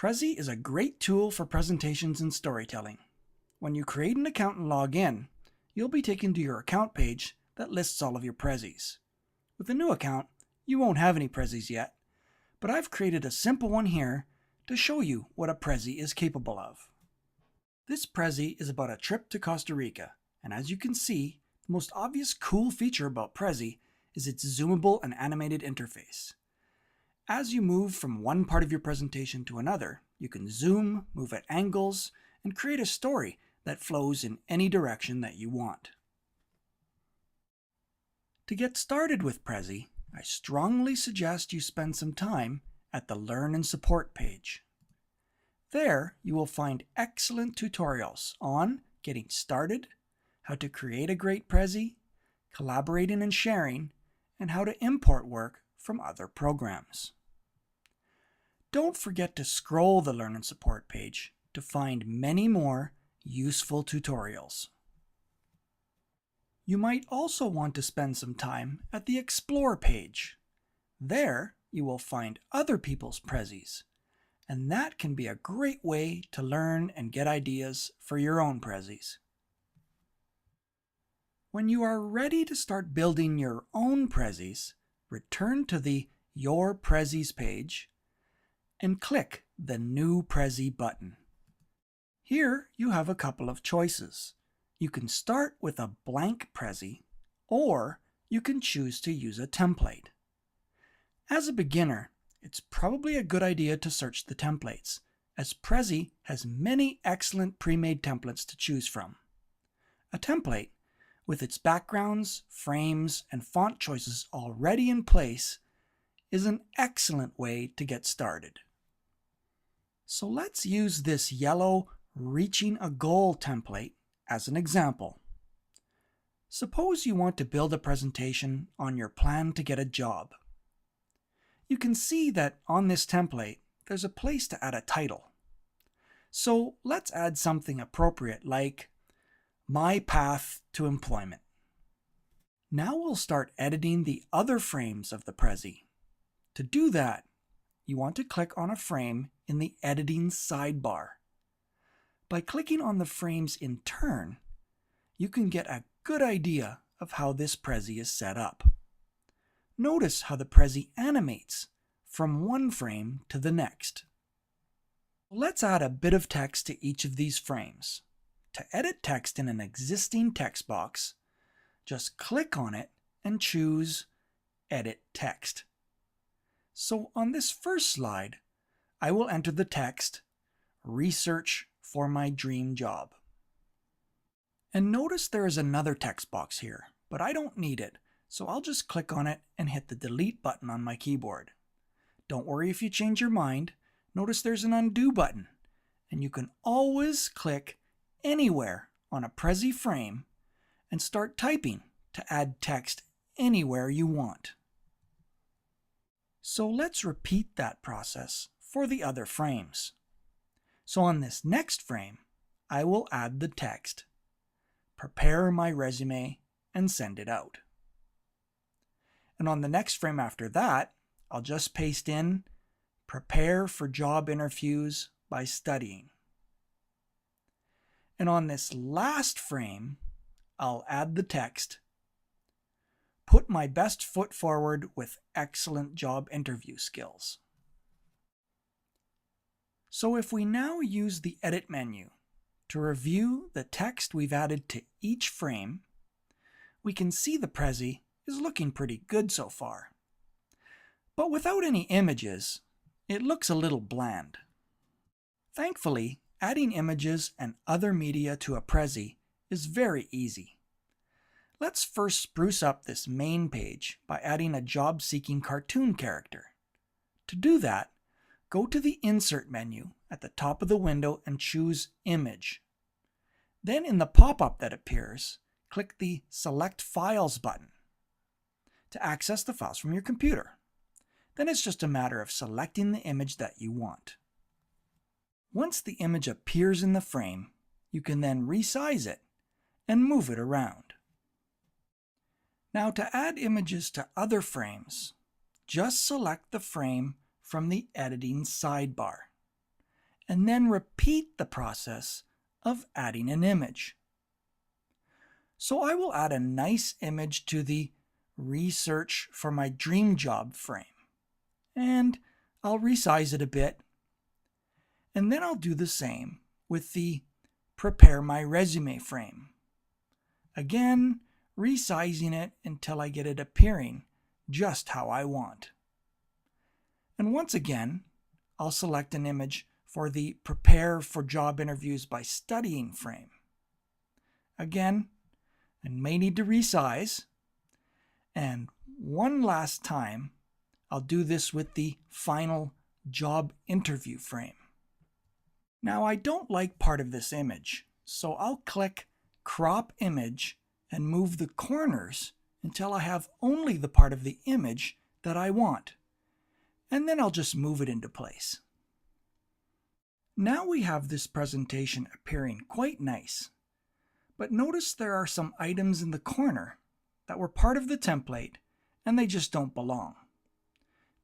Prezi is a great tool for presentations and storytelling. When you create an account and log in, you'll be taken to your account page that lists all of your Prezis. With a new account, you won't have any Prezis yet, but I've created a simple one here to show you what a Prezi is capable of. This Prezi is about a trip to Costa Rica, and as you can see, the most obvious cool feature about Prezi is its zoomable and animated interface. As you move from one part of your presentation to another, you can zoom, move at angles, and create a story that flows in any direction that you want. To get started with Prezi, I strongly suggest you spend some time at the Learn and Support page. There, you will find excellent tutorials on getting started, how to create a great Prezi, collaborating and sharing, and how to import work from other programs. Don't forget to scroll the Learn and Support page to find many more useful tutorials. You might also want to spend some time at the Explore page. There, you will find other people's Prezis, and that can be a great way to learn and get ideas for your own Prezis. When you are ready to start building your own Prezis, return to the Your Prezis page and click the New Prezi button. Here you have a couple of choices. You can start with a blank Prezi, or you can choose to use a template. As a beginner, it's probably a good idea to search the templates, as Prezi has many excellent pre-made templates to choose from. A template, with its backgrounds, frames, and font choices already in place, is an excellent way to get started. So let's use this yellow Reaching a Goal template as an example. Suppose you want to build a presentation on your plan to get a job. You can see that on this template, there's a place to add a title. So let's add something appropriate like My Path to Employment. Now we'll start editing the other frames of the Prezi. To do that, you want to click on a frame in the editing sidebar. By clicking on the frames in turn, you can get a good idea of how this Prezi is set up. Notice how the Prezi animates from one frame to the next. Let's add a bit of text to each of these frames. To edit text in an existing text box, just click on it and choose Edit Text. So on this first slide, I will enter the text, Research for my dream job. And notice there is another text box here, but I don't need it, so I'll just click on it and hit the delete button on my keyboard. Don't worry if you change your mind. Notice there's an undo button, and you can always click anywhere on a Prezi frame and start typing to add text anywhere you want. So let's repeat that process for the other frames. So on this next frame, I will add the text, prepare my resume, and send it out. And on the next frame after that, I'll just paste in, prepare for job interviews by studying. And on this last frame, I'll add the text, put my best foot forward with excellent job interview skills. So if we now use the Edit menu to review the text we've added to each frame, we can see the Prezi is looking pretty good so far. But without any images, it looks a little bland. Thankfully, adding images and other media to a Prezi is very easy. Let's first spruce up this main page by adding a job-seeking cartoon character. To do that, go to the Insert menu at the top of the window and choose Image. Then in the pop-up that appears, click the Select Files button to access the files from your computer. Then it's just a matter of selecting the image that you want. Once the image appears in the frame, you can then resize it and move it around. Now to add images to other frames, just select the frame from the editing sidebar. and then repeat the process of adding an image. So I will add a nice image to the Research for my Dream Job frame, and I'll resize it a bit, and then I'll do the same with the Prepare My Resume frame. Again, resizing it until I get it appearing just how I want. And once again, I'll select an image for the Prepare for Job Interviews by Studying frame. Again, I may need to resize, and one last time, I'll do this with the final Job Interview frame. Now I don't like part of this image, so I'll click Crop Image and move the corners until I have only the part of the image that I want. And then I'll just move it into place. Now we have this presentation appearing quite nice. But notice there are some items in the corner that were part of the template and they just don't belong.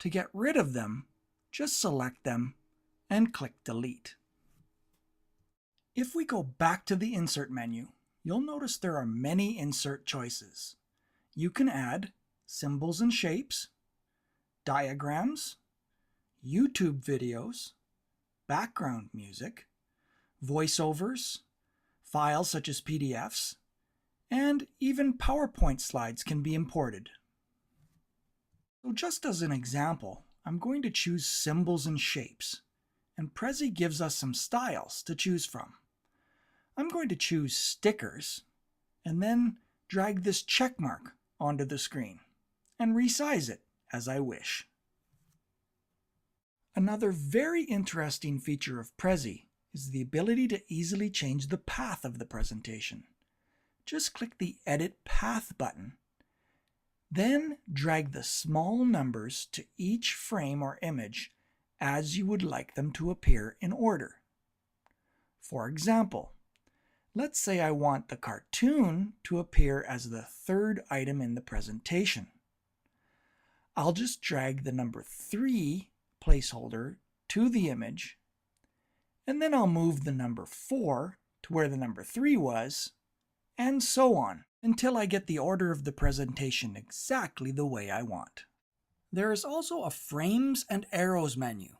To get rid of them, just select them and click Delete. If we go back to the Insert menu, you'll notice there are many insert choices. You can add symbols and shapes, diagrams, YouTube videos, background music, voiceovers, files such as PDFs, and even PowerPoint slides can be imported. So just as an example, I'm going to choose symbols and shapes, and Prezi gives us some styles to choose from. I'm going to choose stickers, and then drag this check mark onto the screen, and resize it as I wish. Another very interesting feature of Prezi is the ability to easily change the path of the presentation. Just click the Edit Path button. Then drag the small numbers to each frame or image as you would like them to appear in order. For example, let's say I want the cartoon to appear as the third item in the presentation. I'll just drag the number 3 placeholder to the image, and then I'll move the number 4 to where the number 3 was, and so on, until I get the order of the presentation exactly the way I want. There is also a Frames and Arrows menu,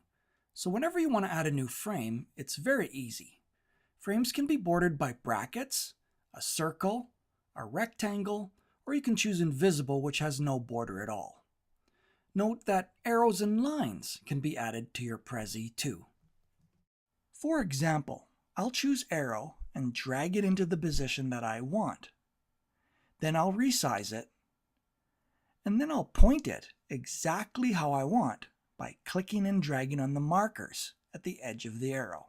so whenever you want to add a new frame, it's very easy. Frames can be bordered by brackets, a circle, a rectangle, or you can choose invisible, which has no border at all. Note that arrows and lines can be added to your Prezi too. For example, I'll choose arrow and drag it into the position that I want. Then I'll resize it, and then I'll point it exactly how I want by clicking and dragging on the markers at the edge of the arrow.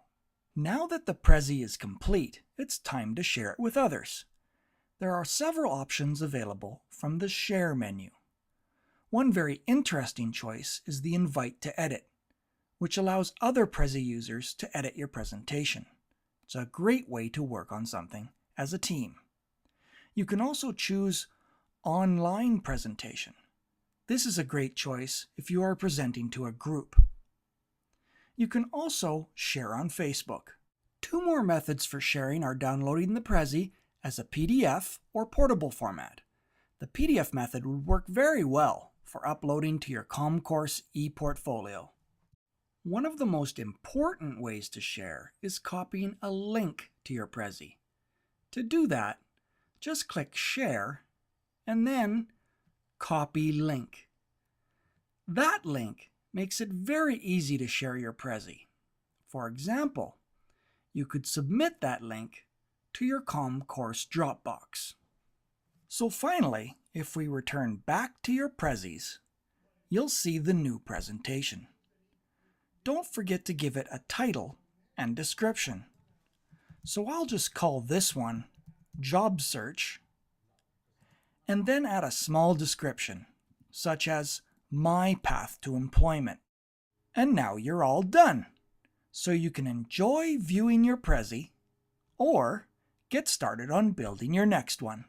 Now that the Prezi is complete, it's time to share it with others. There are several options available from the Share menu. One very interesting choice is the Invite to Edit, which allows other Prezi users to edit your presentation. It's a great way to work on something as a team. You can also choose Online Presentation. This is a great choice if you are presenting to a group. You can also share on Facebook. 2 more methods for sharing are downloading the Prezi as a PDF or portable format. The PDF method would work very well for uploading to your ComCourse ePortfolio. One of the most important ways to share is copying a link to your Prezi. To do that, just click Share and then Copy Link. That link makes it very easy to share your Prezi. For example, you could submit that link to your ComCourse Dropbox. So finally, if we return back to your Prezis, you'll see the new presentation. Don't forget to give it a title and description. So I'll just call this one Job Search, and then add a small description, such as My Path to Employment. And now you're all done. So you can enjoy viewing your Prezi, or get started on building your next one.